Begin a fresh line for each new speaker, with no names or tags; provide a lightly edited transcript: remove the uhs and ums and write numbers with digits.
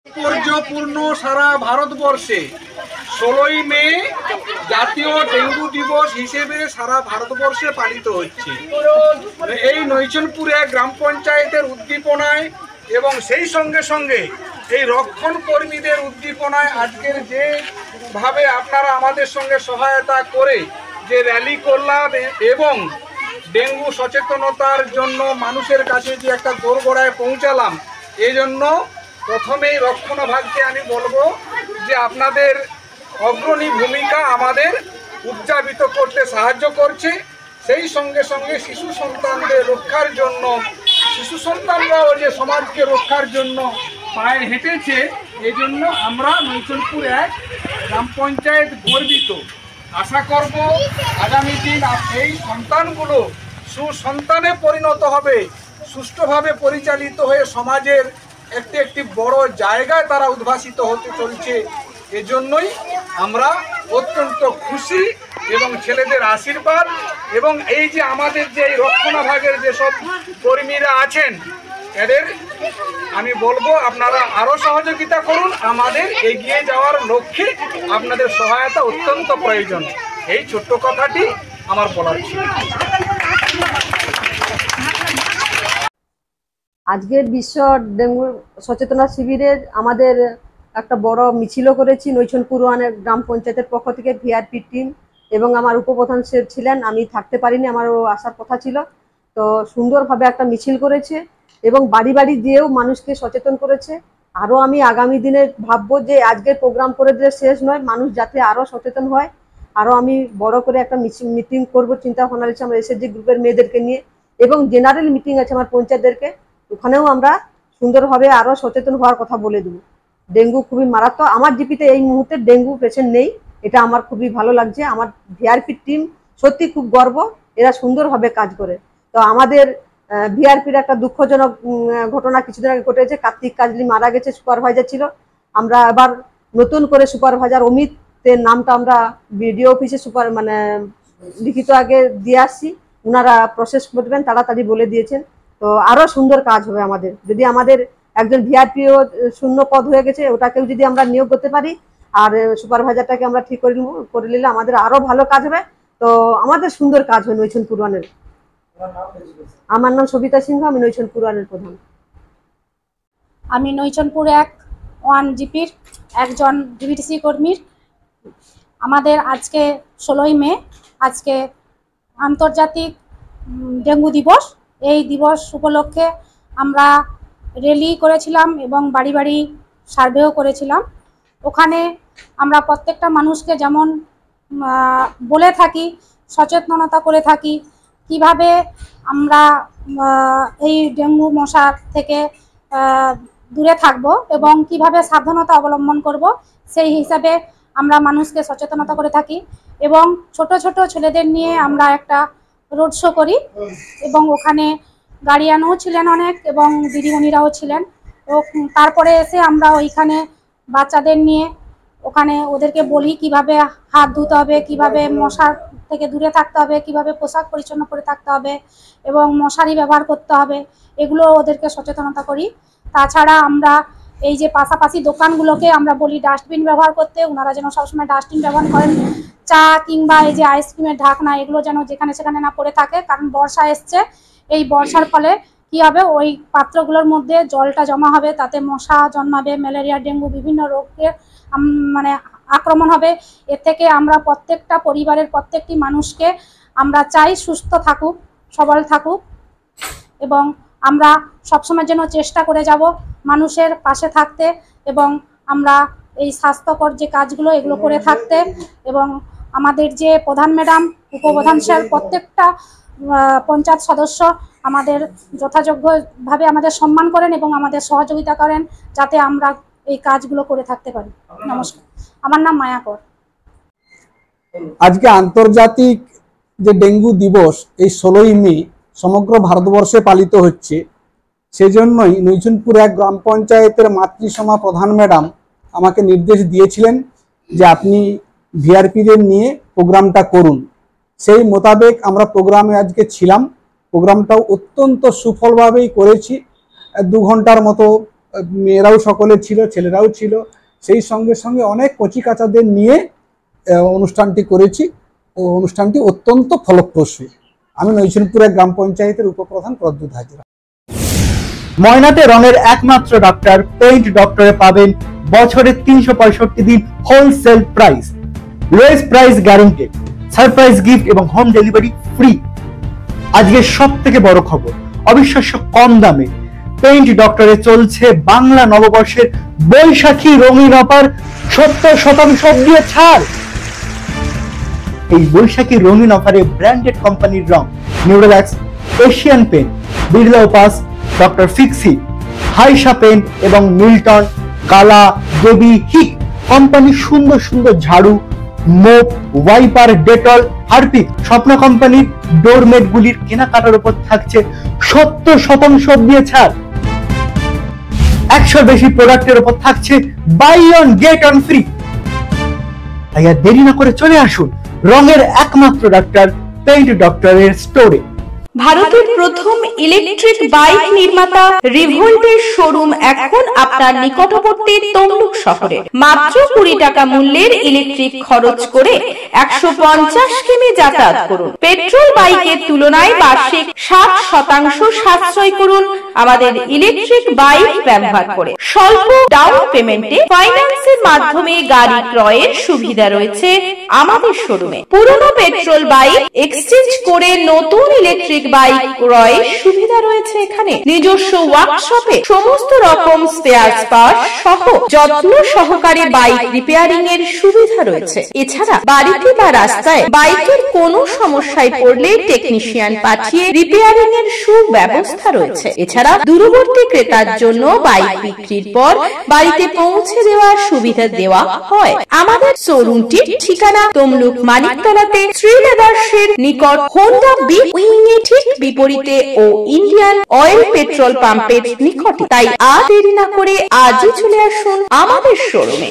তাৎপর্যপূর্ণ সারা ভারতবর্ষে 16ই মে জাতীয় ডেঙ্গু দিবস হিসেবে সারা ভারতবর্ষে পালিত হচ্ছে। এই নৈচনপুর এক গ্রাম পঞ্চায়েতের উদ্দীপনায় এবং সেই সঙ্গে সঙ্গে এই রক্ষণ কর্মীদের উদ্দীপনায় আজকের যেভাবে আপনারা আমাদের সঙ্গে সহায়তা করে যে র্যালি করলাম এবং ডেঙ্গু সচেতনতার জন্য মানুষের কাছে যে একটা দোরগোড়ায় পৌঁছালাম, এই জন্য প্রথমেই রক্ষণভাগকে আমি বলবো যে আপনাদের অগ্রণী ভূমিকা আমাদের উদযাপিত করতে সাহায্য করছে। সেই সঙ্গে সঙ্গে শিশু সন্তানদের রক্ষার জন্য, শিশু সন্তানরাও যে সমাজকে রক্ষার জন্য পায়ে হেঁটেছে, এই জন্য আমরা নৈচনপুর এক গ্রাম পঞ্চায়েত গর্বিত। আশা করব আগামী দিন এই সন্তানগুলো সুসন্তানে পরিণত হবে, সুষ্ঠুভাবে পরিচালিত হয়ে সমাজের একটি বড় জায়গায় তারা উদ্ভাসিত হতে চলছে। এজন্যই আমরা অত্যন্ত খুশি এবং ছেলেদের আশীর্বাদ এবং এই যে আমাদের যে এই রক্ষণাভাগের যেসব কর্মীরা আছেন, এদের আমি বলবো আপনারা আরও সহযোগিতা করুন। আমাদের এগিয়ে যাওয়ার লক্ষ্যে আপনাদের সহায়তা অত্যন্ত প্রয়োজন। এই ছোট্ট কথাটি আমার বলার ছিল।
আজকের বিশ্ব ডেঙ্গু সচেতনতা শিবিরের আমাদের একটা বড় মিছিলও করেছি নৈচনপুর ওয়ানের গ্রাম পঞ্চায়েতের পক্ষ থেকে ভিআরপি টিম এবং আমার উপপ্রধান ছিলেন। আমি থাকতে পারিনি, আমারও আসার কথা ছিল। তো সুন্দরভাবে একটা মিছিল করেছে এবং বাড়ি বাড়ি দিয়েও মানুষকে সচেতন করেছে। আরও আমি আগামী দিনে ভাববো যে আজকের প্রোগ্রাম করে দিলে শেষ নয়, মানুষ যাতে আরও সচেতন হয়। আরও আমি বড় করে একটা মিটিং করবো চিন্তা ভাবনা রয়েছে আমার এসএসজি গ্রুপের মেয়েদেরকে নিয়ে, এবং জেনারেল মিটিং আছে আমার পঞ্চায়েতদেরকে, ওখানেও আমরা সুন্দরভাবে আরও সচেতন হওয়ার কথা বলে দেবো। ডেঙ্গু খুবই মারাত্মক। আমার জিপিতে এই মুহূর্তে ডেঙ্গু পেশেন্ট নেই, এটা আমার খুবই ভালো লাগছে। আমার ভিআরপি টিম সত্যি খুব গর্ব, এরা সুন্দরভাবে কাজ করে। তো আমাদের ভিআরপির একটা দুঃখজনক ঘটনা কিছুদিন আগে ঘটেছে। কার্তিক কাজলি মারা গেছে, সুপারভাইজার ছিল। আমরা আবার নতুন করে সুপারভাইজার অমিতের নামটা আমরা বিডিও অফিসে লিখিত আগে দিয়ে আসছি, ওনারা প্রসেস করবেন, তাড়াতাড়ি বলে দিয়েছেন। তো আরও সুন্দর কাজ হবে আমাদের যদি আমাদের একজন ভিআরপিও শূন্য পদ হয়ে গেছে, ওটাকেও যদি আমরা নিয়োগ করতে পারি আর সুপারভাইজারটাকে আমরা ঠিক করে নিলে আমাদের আরও ভালো কাজ হবে। তো আমাদের সুন্দর কাজ হয় নৈচনপুর ওয়ানের। আমার নাম সবিতা সিংহ, আমি নৈচনপুর ওয়ানের প্রধান।
আমি নৈচনপুর এক ওয়ান জিপির একজন ডিবিটিসি কর্মীর। আমাদের আজকে 16ই মে, আজকে আন্তর্জাতিক ডেঙ্গু দিবস। এই দিবস উপলক্ষে আমরা র্যালি করেছিলাম এবং বাড়ি বাড়ি সার্ভেও করেছিলাম। ওখানে আমরা প্রত্যেকটা মানুষকে যেমন বলে থাকি, সচেতনতা করে থাকি কিভাবে আমরা এই ডেঙ্গু মশার থেকে দূরে থাকব এবং কিভাবে সাবধানতা অবলম্বন করব, সেই হিসাবে আমরা মানুষকে সচেতনতা করে থাকি। এবং ছোট ছোট ছেলেদের নিয়ে আমরা একটা রোড শো করি এবং ওখানে গার্ডিয়ানও ছিলেন অনেক এবং দিদিমণিরাও ছিলেন। তো তারপরে এসে আমরা ওইখানে বাচ্চাদের নিয়ে ওখানে ওদেরকে বলি কিভাবে হাত ধুতে হবে, কিভাবে মশার থেকে দূরে থাকতে হবে, কিভাবে পোশাক পরিচ্ছন্ন করে থাকতে হবে এবং মশারি ব্যবহার করতে হবে, এগুলো ওদেরকে সচেতনতা করি। তাছাড়া আমরা এই যে পাশাপাশি দোকানগুলোকে আমরা বলি ডাস্টবিন ব্যবহার করতে, ওনারা যেন সবসময় ডাস্টবিন ব্যবহার করেন। চা কিংবা এই যে আইসক্রিমের ঢাকনা এগুলো যেন যেখানে সেখানে না পড়ে থাকে, কারণ বর্ষা এসছে। এই বর্ষার ফলে কি হবে, ওই পাত্রগুলোর মধ্যে জলটা জমা হবে, তাতে মশা জন্মাবে, ম্যালেরিয়া ডেঙ্গু বিভিন্ন রোগের আক্রমণ হবে। এর থেকে আমরা প্রত্যেকটা পরিবারের প্রত্যেকটি মানুষকে আমরা চাই সুস্থ থাকুক, সবল থাকুক এবং আমরা সবসময় যেন চেষ্টা করে যাব মানুষের পাশে থাকতে এবং আমরা এই স্বাস্থ্যকর যে কাজগুলো এগুলো করে থাকতে। এবং আমাদের যে প্রধান ম্যাডাম, উপপ্রধান স্যার, প্রত্যেকটা পঞ্চায়েত সদস্য আমাদের যথাযোগ্যভাবে আমাদের সম্মান করেন এবং আমাদের সহযোগিতা করেন যাতে আমরা এই কাজগুলো করে থাকতে পারি। নমস্কার, আমার নাম মায়া কর।
আজকে আন্তর্জাতিক যে ডেঙ্গু দিবস এই 16ই মে সমগ্র ভারতবর্ষে পালিত হচ্ছে, সেজন্যই নৈচনপুর এক গ্রাম পঞ্চায়েতের মাতৃসভা প্রধান ম্যাডাম আমাকে নির্দেশ দিয়েছিলেন যে আপনি ভিআরপিদের নিয়ে প্রোগ্রামটা করুন। সেই মোতাবেক আমরা প্রোগ্রামে আজকে ছিলাম। প্রোগ্রামটাও অত্যন্ত সুফলভাবেই করেছি। 2 ঘন্টার মতো মেয়েরাও সকলে ছিল, ছেলেরাও ছিল। সেই সঙ্গে সঙ্গে অনেক কচিকাচাদের নিয়ে অনুষ্ঠানটি করেছি ও অনুষ্ঠানটি অত্যন্ত ফলপ্রসূ। আমি নৈচনপুর এক গ্রাম পঞ্চায়েতের উপপ্রধান প্রদ্যুৎ হাজরা।
ময়নাতে রঙের একমাত্র ডক্টর পেইন্ট ডক্টরে পাবেন বছরে 365 দিন wholesale price, lowest price guaranteed, surprise gift এবং হোম ডেলিভারি ফ্রি। আজকে সব থেকে বড় খবর, অবিশ্বাস্য কম দামে পেইন্ট ডক্টরে চলছে বাংলা নববর্ষের বৈশাখী রঙিন অফার, 70% দিয়ে ছাড়। এই বৈশাখী রঙিন অফারে ব্র্যান্ডেড কোম্পানির রং Nerolac, Asian paint, Birla opus, doctor Fixit, হাইসা পেইন্ট এবং মিল্টন, কালা, দেবী, হিক কোম্পানির সুন্দর সুন্দর ঝাড়ু, মোপ, ওয়াইপার, ডেটল, হারপিক, স্বপ্ন কোম্পানির ডোরমেট গুলির কেনাকাটার উপর থাকছে 70% দিয়ে ছাড়। 100 বেশি প্রোডাক্টের উপর থাকছে buy one get one free. তাই আর দেরি না করে চলে আসুন রঙের একমাত্র ডক্টর পেইন্ট ডক্টরের স্টোরে।
ভারতের প্রথম ইলেকট্রিক বাইক নির্মাতা রিভোল্টের শোরুম এখন আপনার নিকটবর্তী তমলুক শহরে। মাত্র 20 টাকা মূল্যের ইলেকট্রিক খরচ করে 150 কিমি যাতায়াত করুন। পেট্রোল বাইকের তুলনায় বার্ষিক 60% সাশ্রয় করুন আমাদের ইলেকট্রিক বাইক ব্যবহার করে। স্বল্প ডাউন পেমেন্টে ফাইন্যান্সের মাধ্যমে গাড়ি ক্রয়ের সুবিধা রয়েছে আমাদের শোরুমে। পুরনো পেট্রোল বাইক এক্সচেঞ্জ করে নতুন ইলেকট্রিক বাইক ক্রয়ের সুবিধা রয়েছে এখানে। নিজস্ব ওয়ার্কশপে সমস্ত রকম স্পেয়ার পার্টস সহ যত্ন সহকারে বাইক রিপেয়ারিং এর সুবিধা রয়েছে। এছাড়া বাড়িতে বা রাস্তায় বাইকের কোনো সমস্যায় পড়লে টেকনিশিয়ান পাঠিয়ে রিপেয়ারিং এর সুব্যবস্থা রয়েছে। এছাড়া দূরবর্তী ক্রেতার জন্য বাইক বিক্রির পর বাড়িতে পৌঁছে দেওয়ার সুবিধা দেওয়া হয়। আমাদের শোরুমটির ঠিকানা তমলুক মানিকতলাতে শ্রীলেদার্সের নিকট হোন্ডা বিগ উইং এর ঠিক বিপরীতে ও ইন্ডিয়ান অয়েল পেট্রোল পাম্পের নিকটে। তাই আর দেরি না করে আজই চলে আসুন আমাদের শোরুমে।